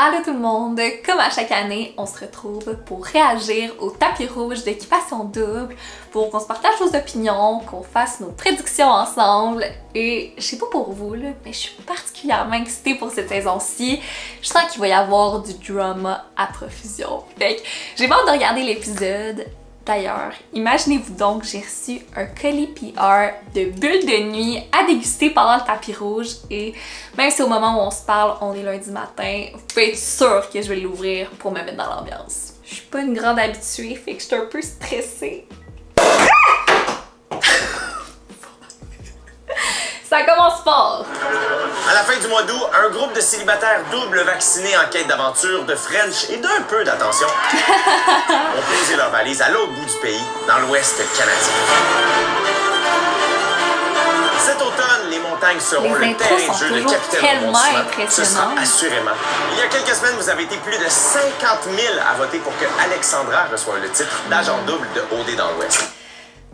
Allô tout le monde! Comme à chaque année, on se retrouve pour réagir au tapis rouge d'Occupation Double, pour qu'on se partage nos opinions, qu'on fasse nos prédictions ensemble. Et je sais pas pour vous, là, mais je suis particulièrement excitée pour cette saison-ci. Je sens qu'il va y avoir du drama à profusion. Fait que j'ai hâte de regarder l'épisode. D'ailleurs, imaginez-vous donc, j'ai reçu un colis PR de bulles de nuit à déguster pendant le tapis rouge et même si au moment où on se parle, on est lundi matin, vous pouvez être sûr que je vais l'ouvrir pour me mettre dans l'ambiance. Je suis pas une grande habituée, fait que je suis un peu stressée. Ça commence fort! À la fin du mois d'août, un groupe de célibataires double vaccinés en quête d'aventure, de French et d'un peu d'attention ont posé leurs valises à l'autre bout du pays, dans l'ouest canadien. Cet automne, les montagnes seront le terrain de jeu de Capitaine Rebondissement. Ce sera assurément. Il y a quelques semaines, vous avez été plus de 50 000 à voter pour que Alexandra reçoive le titre d'agent double de OD dans l'ouest.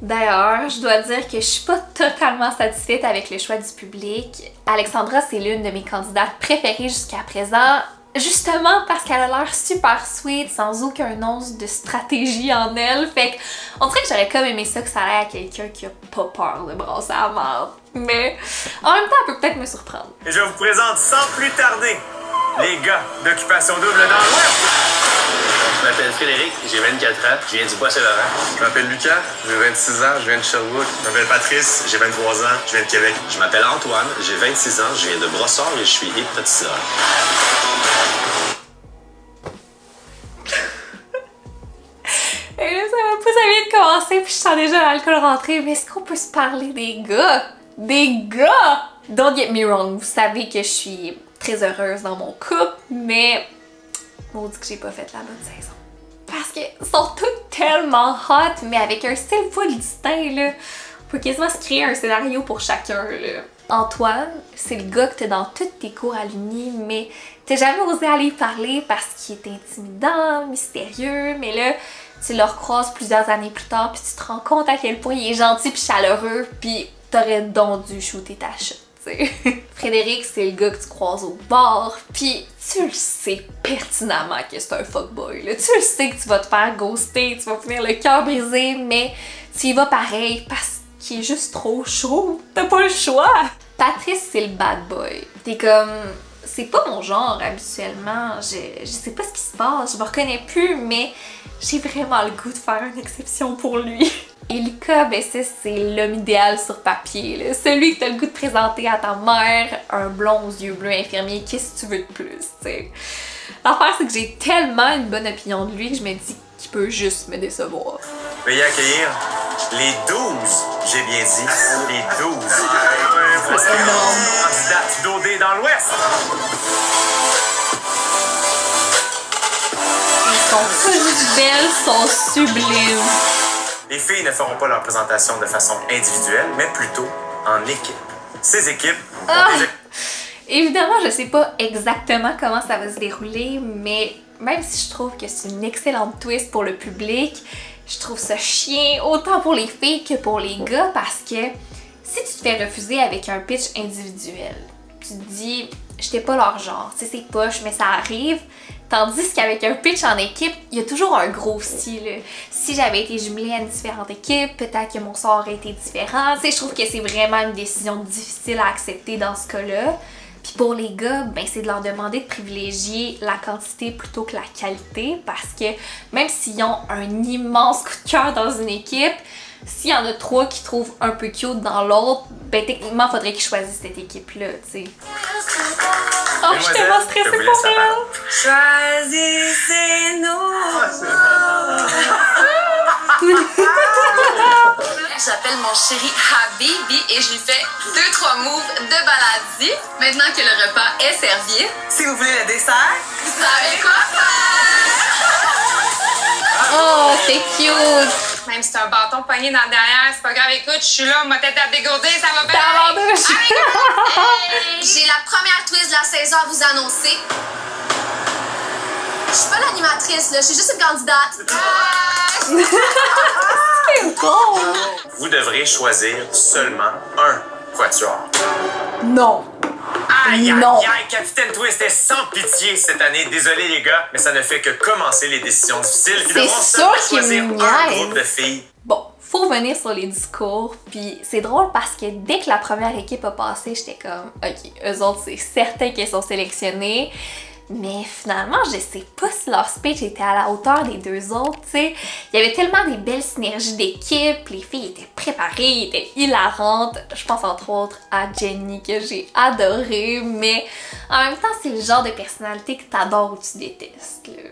D'ailleurs, je dois dire que je suis pas totalement satisfaite avec le choix du public. Alexandra, c'est l'une de mes candidates préférées jusqu'à présent, justement parce qu'elle a l'air super sweet, sans aucun once de stratégie en elle. Fait qu'on dirait que j'aurais comme aimé ça que ça aille à quelqu'un qui a pas peur de brasser à la mort. Mais en même temps, elle peut peut-être me surprendre. Et je vous présente sans plus tarder les gars d'Occupation Double dans l'ouest. Je m'appelle Frédéric, j'ai 24 ans, je viens du Bois-Saint-Laurent. Je m'appelle Lucas, j'ai 26 ans, je viens de Sherbrooke. Je m'appelle Patrice, j'ai 23 ans, je viens de Québec. Je m'appelle Antoine, j'ai 26 ans, je viens de Brossard et je suis hypnotiseur. Et là, ça vient de commencer puis je sens déjà l'alcool rentrer. Mais est-ce qu'on peut se parler des gars? Des gars! Don't get me wrong, vous savez que je suis très heureuse dans mon couple, mais maudit que j'ai pas fait la bonne saison. Parce qu'ils sont toutes tellement hot, mais avec un style full distinct, là. On peut quasiment se créer un scénario pour chacun, là. Antoine, c'est le gars que t'as dans toutes tes cours à l'uni, mais t'as jamais osé aller parler parce qu'il est intimidant, mystérieux, mais là, tu le recroises plusieurs années plus tard, puis tu te rends compte à quel point il est gentil puis chaleureux, puis t'aurais donc dû shooter ta shot. Frédéric, c'est le gars que tu croises au bar, pis tu le sais pertinemment que c'est un fuckboy, là. Tu le sais que tu vas te faire ghoster, tu vas finir le cœur brisé, mais tu y vas pareil parce qu'il est juste trop chaud. T'as pas le choix! Patrice, c'est le bad boy. T'es comme... C'est pas mon genre habituellement, je sais pas ce qui se passe, je me reconnais plus, mais j'ai vraiment le goût de faire une exception pour lui. Et Lucas, ben ça c'est l'homme idéal sur papier, là. Celui que t'as le goût de présenter à ta mère, un blond aux yeux bleus infirmier, qu'est-ce que tu veux de plus, tu sais. L'affaire c'est que j'ai tellement une bonne opinion de lui que je me dis qu'il peut juste me décevoir. Veuillez accueillir les 12, j'ai bien dit, les 12. C'est énorme. Candidates d'OD dans l'ouest. Ils sont pas juste belles, ils sont sublimes. Les filles ne feront pas leur présentation de façon individuelle, mais plutôt en équipe. Ces équipes Évidemment, je sais pas exactement comment ça va se dérouler, mais même si je trouve que c'est une excellente twist pour le public, je trouve ça chien autant pour les filles que pour les gars parce que si tu te fais refuser avec un pitch individuel, tu te dis j'étais pas leur genre, tu sais c'est poche mais ça arrive. Tandis qu'avec un pitch en équipe, il y a toujours un gros si, là. Si j'avais été jumelée à une différente équipe, peut-être que mon sort aurait été différent. Tu sais, je trouve que c'est vraiment une décision difficile à accepter dans ce cas-là. Puis pour les gars, ben c'est de leur demander de privilégier la quantité plutôt que la qualité parce que même s'ils ont un immense coup de cœur dans une équipe, s'il y en a 3 qui trouvent un peu cute dans l'autre, ben techniquement, il faudrait qu'ils choisissent cette équipe-là, tu sais. Oh, je suis tellement stressée pour elle! Choisissez-nous! J'appelle mon chéri Habibi et je lui fais 2-3 moves de baladie. Maintenant que le repas est servi, si vous voulez le dessert, vous savez quoi faire? Oh, c'est cute! Même si t'as un bâton pogné dans le derrière, c'est pas grave, écoute, je suis là, ma tête à dégourdir, ça va bien. J'ai la première twist de la saison à vous annoncer. Je suis pas l'animatrice, là, je suis juste une candidate. C'est bon! Vous devrez choisir seulement un quatuor. Non! Ah! Aïe, Non. aïe, aïe, Capitaine Twist est sans pitié cette année. Désolé les gars, mais ça ne fait que commencer les décisions difficiles. Ils devront seulement choisir un groupe de filles. Bon, faut revenir sur les discours, puis c'est drôle parce que dès que la première équipe a passé, j'étais comme, ok, eux autres, c'est certain qu'ils sont sélectionnés. Mais finalement, je sais pas si leur speech était à la hauteur des deux autres, tu sais. Il y avait tellement des belles synergies d'équipe, les filles étaient préparées, étaient hilarantes. Je pense entre autres à Jenny que j'ai adoré, mais en même temps, c'est le genre de personnalité que t'adores ou tu détestes, là.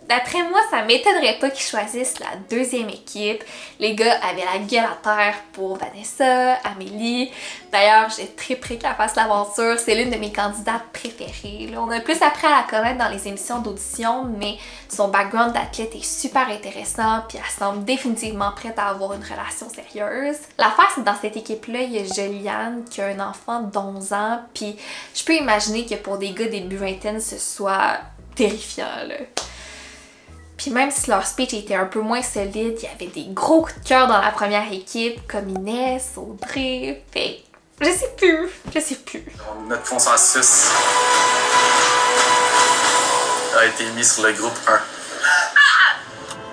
D'après moi, ça m'étonnerait pas qu'ils choisissent la deuxième équipe. Les gars avaient la gueule à terre pour Vanessa, Amélie. D'ailleurs, j'ai très pris qu'elle fasse l'aventure. C'est l'une de mes candidates préférées. Là, on a plus appris à la connaître dans les émissions d'audition, mais son background d'athlète est super intéressant, puis elle semble définitivement prête à avoir une relation sérieuse. L'affaire, c'est que dans cette équipe-là, il y a Juliane qui a un enfant d'11 ans, puis je peux imaginer que pour des gars début vingtaine, ce soit terrifiant, là. Puis même si leur speech était un peu moins solide, il y avait des gros coups de cœur dans la première équipe, comme Inès, Audrey, fait je sais plus. Notre consensus a été mis sur le groupe 1.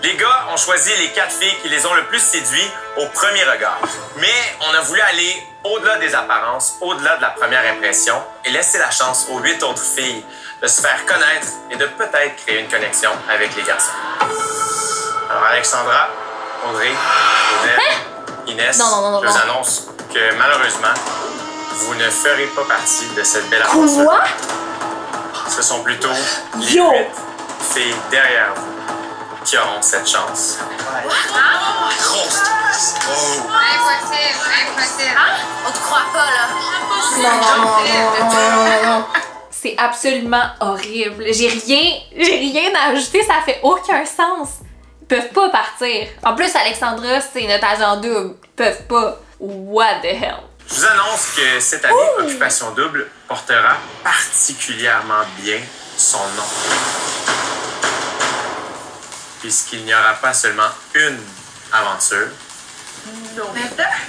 Les gars ont choisi les 4 filles qui les ont le plus séduits au premier regard. Mais on a voulu aller au-delà des apparences, au-delà de la première impression et laisser la chance aux 8 autres filles de se faire connaître et de peut-être créer une connexion avec les garçons. Alors Alexandra, Audrey, Odette, Inès, je vous annonce que malheureusement, vous ne ferez pas partie de cette belle aventure. Quoi? Ce sont plutôt les 8 filles derrière vous qui auront cette chance. Impossible. On te croit pas, là. Non. C'est absolument horrible. J'ai rien à ajouter, ça fait aucun sens. Ils peuvent pas partir. En plus, Alexandra, c'est notre agent double. Ils peuvent pas. What the hell? Je vous annonce que cette année, Occupation Double portera particulièrement bien son nom. Puisqu'il n'y aura pas seulement une aventure,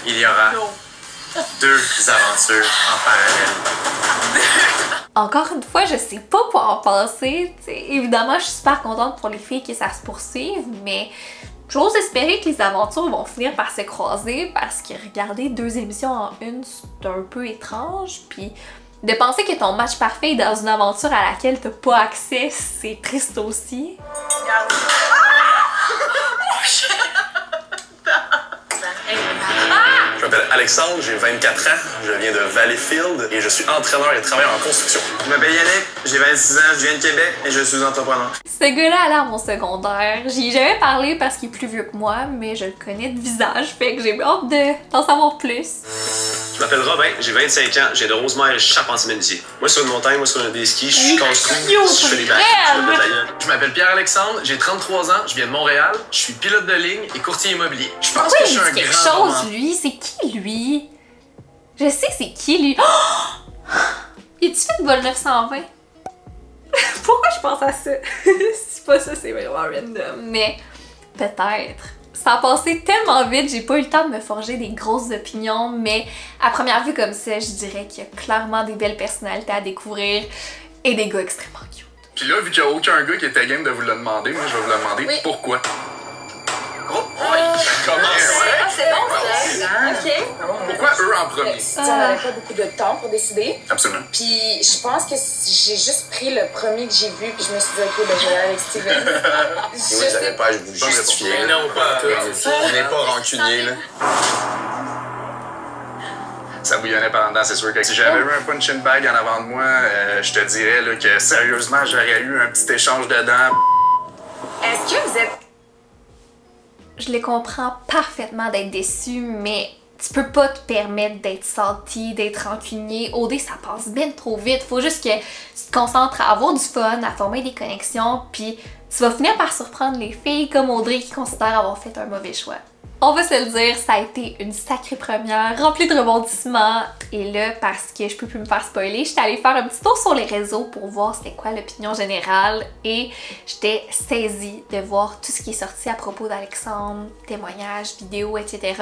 il y aura 2 aventures en parallèle. Encore une fois, je sais pas quoi en penser. T'sais, évidemment, je suis super contente pour les filles que ça se poursuive, mais j'ose espérer que les aventures vont finir par se croiser parce que regarder 2 émissions en une, c'est un peu étrange. Puis de penser que ton match parfait est dans une aventure à laquelle t'as pas accès, c'est triste aussi. Je m'appelle Alexandre, j'ai 24 ans, je viens de Valleyfield et je suis entraîneur et travailleur en construction. Je m'appelle Yannick, j'ai 26 ans, je viens de Québec et je suis entrepreneur. Ce gars-là allait à mon secondaire. J'y ai jamais parlé parce qu'il est plus vieux que moi, mais je le connais de visage, fait que j'ai hâte d'en savoir plus. Je m'appelle Robin, j'ai 25 ans, j'ai de Rosemère et Charpentier-Menuisier. Moi sur une montagne, moi sur un des skis, je suis construit, je fais des bacs, je me taille. Je m'appelle Pierre-Alexandre, j'ai 33 ans, je viens de Montréal, je suis pilote de ligne et courtier immobilier. Je pense Pourquoi que il je suis dit un quelque grand chose, roman. lui? C'est qui, lui? Je sais c'est qui, lui. Oh! Il a-tu fait le vol 920? Pourquoi je pense à ça? C'est pas ça, c'est vraiment random. Mais peut-être. Ça a passé tellement vite, j'ai pas eu le temps de me forger des grosses opinions, mais à première vue comme ça, je dirais qu'il y a clairement des belles personnalités à découvrir et des gars extrêmement cute. Puis là, vu qu'il n'y a aucun gars qui était game de vous le demander, moi je vais vous le demander pourquoi. Comment ça? C'est bon, ça. OK. Pourquoi eux en premier? On n'avait pas beaucoup de temps pour décider. Absolument. Puis je pense que j'ai juste pris le premier que j'ai vu, puis je me suis dit, OK, ben je vais aller avec Steven. Vous n'avez pas à vous justifier. Non, pas. On n'est pas rancunier, là. Ça bouillonnait par en dedans, c'est sûr que si j'avais eu un punch-in bag en avant de moi, je te dirais là, que sérieusement, j'aurais eu un petit échange dedans. Est-ce que vous êtes... Je les comprends parfaitement d'être déçu, mais tu peux pas te permettre d'être salty, d'être rancunier. OD, ça passe bien trop vite. Faut juste que tu te concentres à avoir du fun, à former des connexions, puis tu vas finir par surprendre les filles comme Audrey qui considère avoir fait un mauvais choix. On va se le dire, ça a été une sacrée première, remplie de rebondissements. Et là, parce que je peux plus me faire spoiler, j'étais allée faire un petit tour sur les réseaux pour voir c'était quoi l'opinion générale. Et j'étais saisie de voir tout ce qui est sorti à propos d'Alexandre, témoignages, vidéos, etc.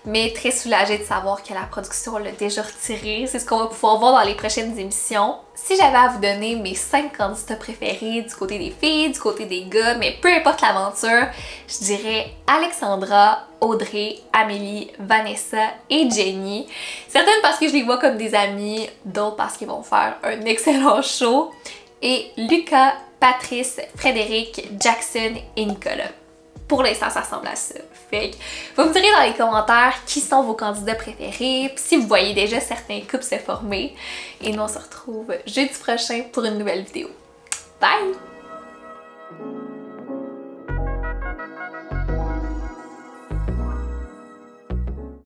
Mais très soulagée de savoir que la production l'a déjà retiré. C'est ce qu'on va pouvoir voir dans les prochaines émissions. Si j'avais à vous donner mes 5 candidats préférés du côté des filles, du côté des gars, mais peu importe l'aventure, je dirais Alexandra, Audrey, Amélie, Vanessa et Jenny. Certaines parce que je les vois comme des amies, d'autres parce qu'ils vont faire un excellent show. Et Lucas, Patrice, Frédéric, Jackson et Nicolas. Pour l'instant, ça ressemble à ça. Fait que vous me direz dans les commentaires qui sont vos candidats préférés, si vous voyez déjà certains couples se former. Et nous, on se retrouve jeudi prochain pour une nouvelle vidéo. Bye!